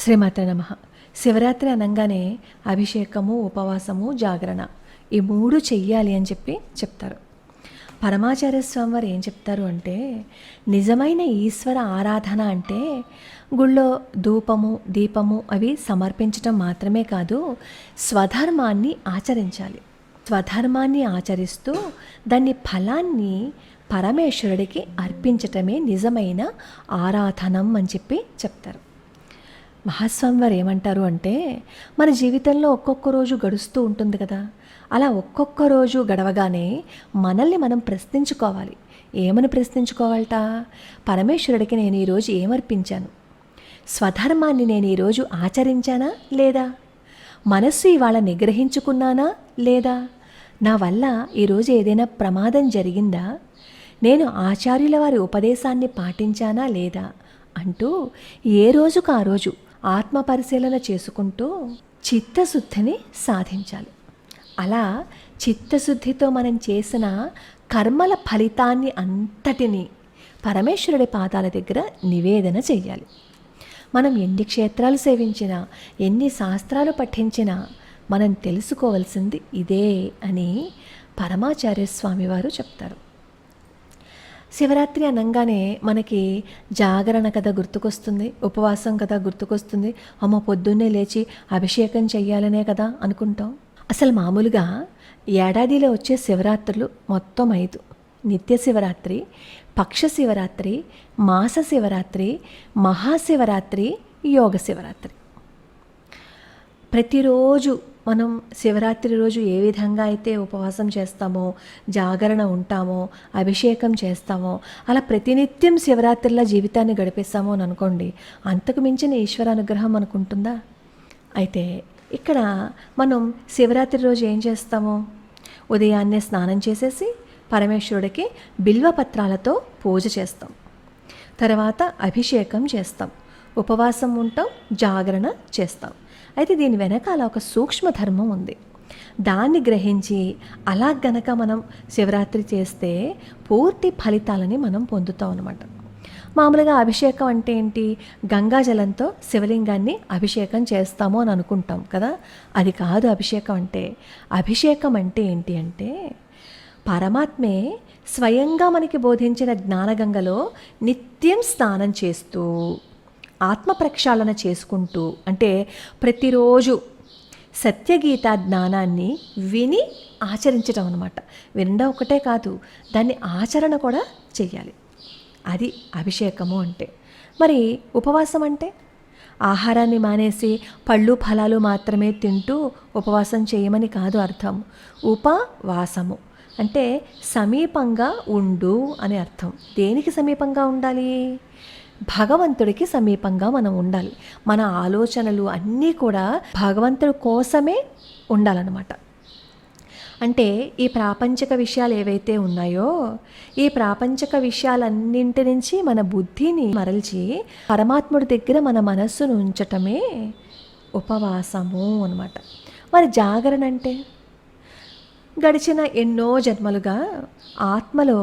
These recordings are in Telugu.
శ్రీమాత్రే నమః. శివరాత్రి అనగానే అభిషేకము, ఉపవాసము, జాగరణ ఈ మూడు చెయ్యాలి అని చెప్తారు. పరమాచార్య స్వామి వారు ఏం చెప్తారు అంటే, నిజమైన ఈశ్వర ఆరాధన అంటే గుళ్ళో ధూపము, దీపము అవి సమర్పించటం మాత్రమే కాదు, స్వధర్మాన్ని ఆచరించాలి. స్వధర్మాన్ని ఆచరిస్తూ దాన్ని ఫలాన్ని పరమేశ్వరుడికి అర్పించటమే నిజమైన ఆరాధనం అని చెప్తారు. మహాస్వామి వారు ఏమంటారు అంటే, మన జీవితంలో ఒక్కొక్క రోజు గడుస్తూ ఉంటుంది కదా, అలా ఒక్కొక్క రోజు గడవగానే మనల్ని మనం ప్రశ్నించుకోవాలి. ఏమని ప్రశ్నించుకోవాలట? పరమేశ్వరుడికి నేను ఈరోజు ఏమర్పించాను? స్వధర్మాన్ని నేను ఈరోజు ఆచరించానా లేదా? మనస్సు ఇవాళ నిగ్రహించుకున్నానా లేదా? నా వల్ల ఈరోజు ఏదైనా ప్రమాదం జరిగిందా? నేను ఆచార్యుల వారి ఉపదేశాన్ని పాటించానా లేదా అంటూ ఏ రోజుకు ఆ రోజు ఆత్మ పరిశీలన చేసుకుంటూ చిత్తశుద్ధిని సాధించాలి. అలా చిత్తశుద్ధితో మనం చేసిన కర్మల ఫలితాన్ని అంతటినీ పరమేశ్వరుడి పాదాల దగ్గర నివేదన చెయ్యాలి. మనం ఎన్ని క్షేత్రాలు సేవించినా, ఎన్ని శాస్త్రాలు పఠించినా మనం తెలుసుకోవాల్సింది ఇదే అని పరమాచార్య స్వామి వారు చెప్తారు. శివరాత్రి అనగానే మనకి జాగరణ కథ గుర్తుకొస్తుంది, ఉపవాసం కదా గుర్తుకొస్తుంది. అమ్మ పొద్దున్నే లేచి అభిషేకం చెయ్యాలనే కదా అనుకుంటాం. అసలు మామూలుగా ఏడాదిలో వచ్చే శివరాత్రులు మొత్తం 5: నిత్య శివరాత్రి, పక్ష శివరాత్రి, మాస శివరాత్రి, మహాశివరాత్రి, యోగ శివరాత్రి. ప్రతిరోజు మనం శివరాత్రి రోజు ఏ విధంగా అయితే ఉపవాసం చేస్తామో, జాగరణ ఉంటామో, అభిషేకం చేస్తామో, అలా ప్రతినిత్యం శివరాత్రిలా జీవితాన్ని గడిపేస్తామో అని అనుకోండి, అంతకు మించిన ఈశ్వర అనుగ్రహం అనుకుంటుందా? అయితే ఇక్కడ మనం శివరాత్రి రోజు ఏం చేస్తాము? ఉదయాన్నే స్నానం చేసేసి పరమేశ్వరుడికి బిల్వపత్రాలతో పూజ చేస్తాం. తర్వాత అభిషేకం చేస్తాం, ఉపవాసం ఉంటాం, జాగరణ చేస్తాం. అయితే దీని వెనకాల ఒక సూక్ష్మ ధర్మం ఉంది. దాన్ని గ్రహించి అలా గనక మనం శివరాత్రి చేస్తే పూర్తి ఫలితాలని మనం పొందుతాం అన్నమాట. మామూలుగా అభిషేకం అంటే ఏంటి? గంగాజలంతో శివలింగాన్ని అభిషేకం చేస్తాము అని అనుకుంటాం కదా, అది కాదు అభిషేకం అంటే. అభిషేకం అంటే ఏంటి అంటే, పరమాత్మే స్వయంగా మనకి బోధించిన జ్ఞానగంగలో నిత్యం స్నానం చేస్తూ ఆత్మ ప్రక్షాళన చేసుకుంటూ, అంటే ప్రతిరోజు సత్యగీత జ్ఞానాన్ని విని ఆచరించడం అనమాట. వినడం ఒకటే కాదు, దాన్ని ఆచరణ కూడా చెయ్యాలి. అది అభిషేకము అంటే. మరి ఉపవాసం అంటే ఆహారాన్ని మానేసి పళ్ళు ఫలాలు మాత్రమే తింటూ ఉపవాసం చేయమని కాదు అర్థం. ఉపవాసము అంటే సమీపంగా ఉండు అని అర్థం. దేనికి సమీపంగా ఉండాలి? భగవంతుడికి సమీపంగా మనం ఉండాలి. మన ఆలోచనలు అన్నీ కూడా భగవంతుడి కోసమే ఉండాలన్నమాట. అంటే ఈ ప్రాపంచిక విషయాలు ఏవైతే ఉన్నాయో, ఈ ప్రాపంచిక విషయాలన్నింటి నుంచి మన బుద్ధిని మరల్చి పరమాత్ముడి దగ్గర మన మనస్సును ఉంచటమే ఉపవాసము అన్నమాట. మరి జాగరణ అంటే, గడిచిన ఎన్నో జన్మలుగా ఆత్మలో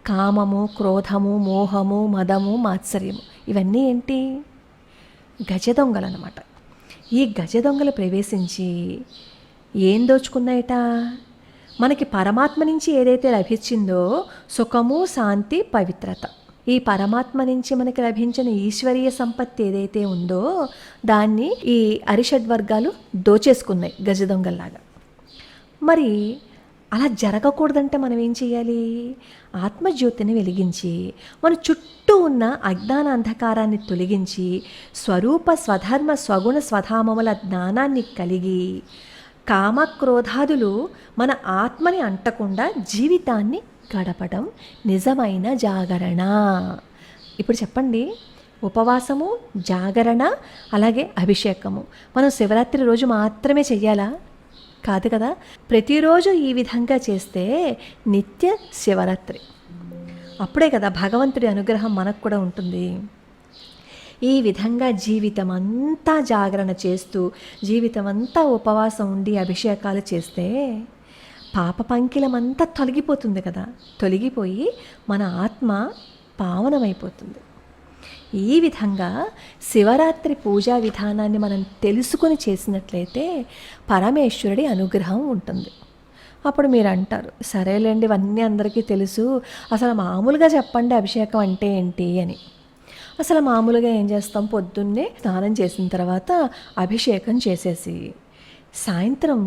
కామము, క్రోధము, మోహము, మదము, మాత్సర్యము ఇవన్నీ ఏంటి? గజ దొంగలన్నమాట. ఈ గజ దొంగలు ప్రవేశించి ఏం దోచుకున్నాయట? మనకి పరమాత్మ నుంచి ఏదైతే లభించిందో సుఖము, శాంతి, పవిత్రత, ఈ పరమాత్మ నుంచి మనకి లభించిన ఈశ్వరీయ సంపత్తి ఏదైతే ఉందో దాన్ని ఈ అరిషడ్వర్గాలు దోచేసుకున్నాయి గజ దొంగల్లాగా. మరి అలా జరగకూడదంటే మనం ఏం చేయాలి? ఆత్మజ్యోతిని వెలిగించి మన చుట్టూ ఉన్న అజ్ఞాన అంధకారాన్ని తొలగించి స్వరూప స్వధర్మ స్వగుణ స్వధామముల జ్ఞానాన్ని కలిగి కామక్రోధాదులు మన ఆత్మని అంటకుండా జీవితాన్ని గడపడం నిజమైన జాగరణ. ఇప్పుడు చెప్పండి, ఉపవాసము, జాగరణ, అలాగే అభిషేకము మనం శివరాత్రి రోజు మాత్రమే చెయ్యాలా? కాదు కదా. ప్రతిరోజు ఈ విధంగా చేస్తే నిత్య శివరాత్రి. అప్పుడే కదా భగవంతుడి అనుగ్రహం మనకు కూడా ఉంటుంది. ఈ విధంగా జీవితం అంతా జాగరణ చేస్తూ, జీవితం అంతా ఉపవాసం ఉండి అభిషేకాలు చేస్తే పాప పంకిలమంతా తొలగిపోతుంది కదా. తొలగిపోయి మన ఆత్మ పావనమైపోతుంది. ఈ విధంగా శివరాత్రి పూజా విధానాన్ని మనం తెలుసుకుని చేసినట్లయితే పరమేశ్వరుడి అనుగ్రహం ఉంటుంది. అప్పుడు మీరు అంటారు, సరేలేండి ఇవన్నీ అందరికీ తెలుసు, అసలు మామూలుగా చెప్పండి అభిషేకం అంటే ఏంటి అని. అసలు మామూలుగా ఏం చేస్తాం, పొద్దున్నే స్నానం చేసిన తర్వాత అభిషేకం చేసేసి సాయంత్రం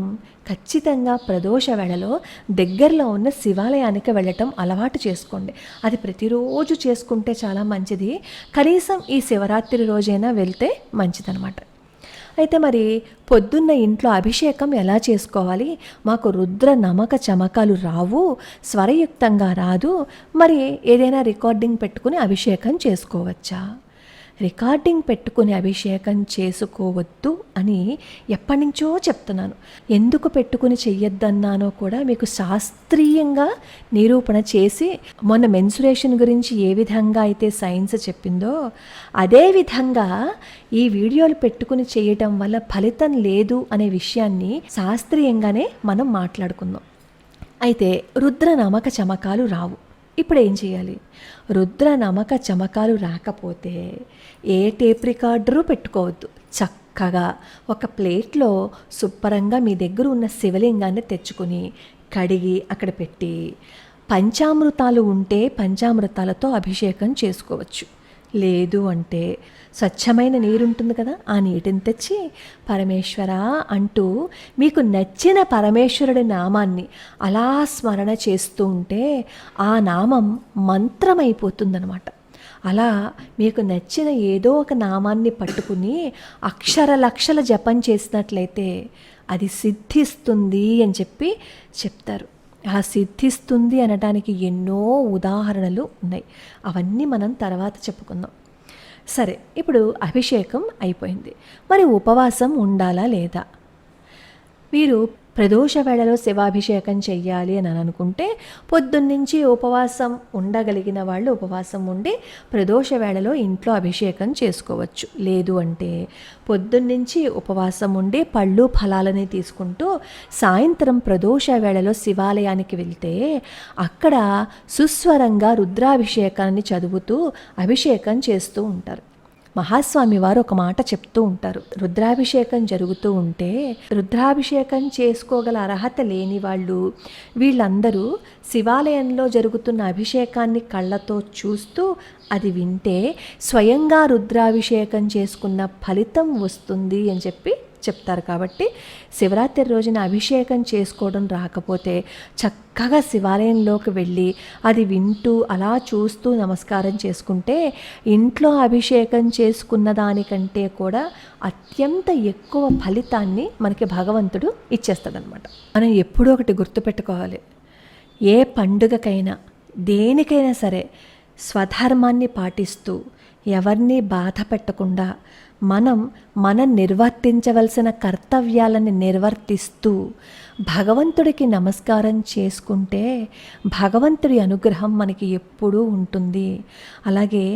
ఖచ్చితంగా ప్రదోష వేళలో దగ్గరలో ఉన్న శివాలయానికి వెళ్ళటం అలవాటు చేసుకోండి. అది ప్రతిరోజు చేసుకుంటే చాలా మంచిది. కనీసం ఈ శివరాత్రి రోజైనా వెళ్తే మంచిదన్నమాట. అయితే మరి పొద్దున్న ఇంట్లో అభిషేకం ఎలా చేసుకోవాలి? మాకు రుద్ర నమక చమకాలు రావు, స్వరయుక్తంగా రాదు, మరి ఏదైనా రికార్డింగ్ పెట్టుకుని అభిషేకం చేసుకోవచ్చా? రికార్డింగ్ పెట్టుకుని అభిషేకం చేసుకోవద్దు అని ఎప్పటి నుంచో చెప్తున్నాను. ఎందుకు పెట్టుకుని చెయ్యొద్దన్నానో కూడా మీకు శాస్త్రీయంగా నిరూపణ చేసి, మొన్న మెన్సురేషన్ గురించి ఏ విధంగా అయితే సైన్స్ చెప్పిందో అదే విధంగా ఈ వీడియోలు పెట్టుకుని చేయటం వల్ల ఫలితం లేదు అనే విషయాన్ని శాస్త్రీయంగానే మనం మాట్లాడుకుందాం. అయితే రుద్ర నమక చమకాలు రావు. ఇప్పుడు ఏం చేయాలి? రుద్ర నమక చమకాలు రాకపోతే ఏ టేప్ రికార్డరు పెట్టుకోవద్దు. చక్కగా ఒక ప్లేట్లో శుభ్రంగా మీ దగ్గర ఉన్న శివలింగాన్ని తెచ్చుకొని కడిగి అక్కడ పెట్టి, పంచామృతాలు ఉంటే పంచామృతాలతో అభిషేకం చేసుకోవచ్చు. లేదు అంటే స్వచ్ఛమైన నీరు ఉంటుంది కదా, ఆ నీటిని తెచ్చి పరమేశ్వర అంటూ మీకు నచ్చిన పరమేశ్వరుడి నామాన్ని అలా స్మరణ చేస్తూ ఉంటే ఆ నామం మంత్రమైపోతుందన్నమాట. అలా మీకు నచ్చిన ఏదో ఒక నామాన్ని పట్టుకుని అక్షర లక్షల జపం చేసినట్లయితే అది సిద్ధిస్తుంది అని చెప్పి చెప్తారు. ఆ సిద్ధిస్తుంది అనడానికి ఎన్నో ఉదాహరణలు ఉన్నాయి. అవన్నీ మనం తర్వాత చెప్పుకుందాం. సరే, ఇప్పుడు అభిషేకం అయిపోయింది. మరి ఉపవాసం ఉండాలా లేదా? మీరు ప్రదోష వేళలో శివాభిషేకం చెయ్యాలి అని అనుకుంటే పొద్దున్నుంచి ఉపవాసం ఉండగలిగిన వాళ్ళు ఉపవాసం ఉండి ప్రదోష వేళలో ఇంట్లో అభిషేకం చేసుకోవచ్చు. లేదు అంటే పొద్దున్నుంచి ఉపవాసం ఉండి పళ్ళు ఫలాలని తీసుకుంటూ సాయంత్రం ప్రదోష వేళలో శివాలయానికి వెళ్తే అక్కడ సుస్వరంగా రుద్రాభిషేకాన్ని చదువుతూ అభిషేకం చేస్తూ ఉంటారు. మహాస్వామి వారు ఒక మాట చెప్తూ ఉంటారు. రుద్రాభిషేకం జరుగుతూ ఉంటే రుద్రాభిషేకం చేసుకోగల అర్హత లేని వాళ్ళు వీళ్ళందరూ శివాలయంలో జరుగుతున్న అభిషేకాన్ని కళ్ళతో చూస్తూ అది వింటే స్వయంగా రుద్రాభిషేకం చేసుకున్న ఫలితం వస్తుంది అని చెప్పి చెప్తారు. కాబట్టి శివరాత్రి రోజున అభిషేకం చేసుకోవడం రాకపోతే చక్కగా శివాలయంలోకి వెళ్ళి అది వింటూ అలా చూస్తూ నమస్కారం చేసుకుంటే ఇంట్లో అభిషేకం చేసుకున్న దానికంటే కూడా అత్యంత ఎక్కువ ఫలితాన్ని మనకి భగవంతుడు ఇచ్చేస్తాడనమాట. మనం ఎప్పుడూ ఒకటి గుర్తుపెట్టుకోవాలి, ఏ పండుగకైనా దేనికైనా సరే స్వధర్మాన్ని పాటిస్తూ ఎవరిని బాధ పెట్టకుండా మనం నిర్వర్తించవలసిన కర్తవ్యాలను నిర్వర్తిస్తూ భగవంతుడికి నమస్కారం చేసుకుంటే భగవంతుడి అనుగ్రహం మనకి ఎప్పుడూ ఉంటుంది. అలాగే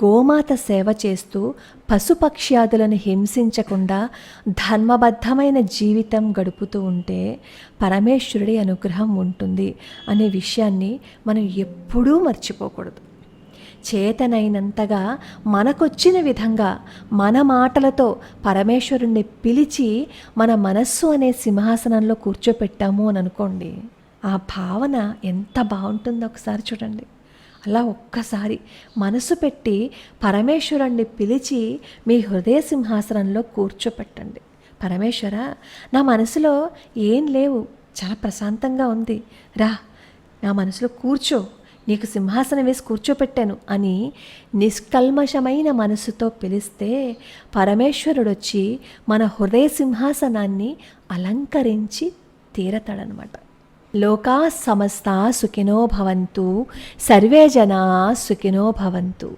గోమాత సేవ చేస్తూ పశుపక్ష్యాదులను హింసించకుండా ధర్మబద్ధమైన జీవితం గడుపుతూ ఉంటే పరమేశ్వరుడి అనుగ్రహం ఉంటుంది అనే విషయాన్ని మనం ఎప్పుడూ మర్చిపోకూడదు. చేతనైనంతగా మనకొచ్చిన విధంగా మన మాటలతో పరమేశ్వరుణ్ణి పిలిచి మన మనస్సు అనే సింహాసనంలో కూర్చోపెట్టాము అని అనుకోండి, ఆ భావన ఎంత బాగుంటుందో ఒకసారి చూడండి. అలా ఒక్కసారి మనసు పెట్టి పరమేశ్వరుణ్ణి పిలిచి మీ హృదయ సింహాసనంలో కూర్చోపెట్టండి. పరమేశ్వర, నా మనసులో ఏం లేవు, చాలా ప్రశాంతంగా ఉంది, రా నా మనసులో కూర్చో, నీకు సింహాసనం వేసి కూర్చోపెట్టాను అని నిష్కల్మషమైన మనసుతో పిలిస్తే పరమేశ్వరుడు వచ్చి మన హృదయ సింహాసనాన్ని అలంకరించి తీరతాడనమాట. లోకా సమస్తా సుఖినో భవంతు, సర్వే జనా సుఖినో భవంతు.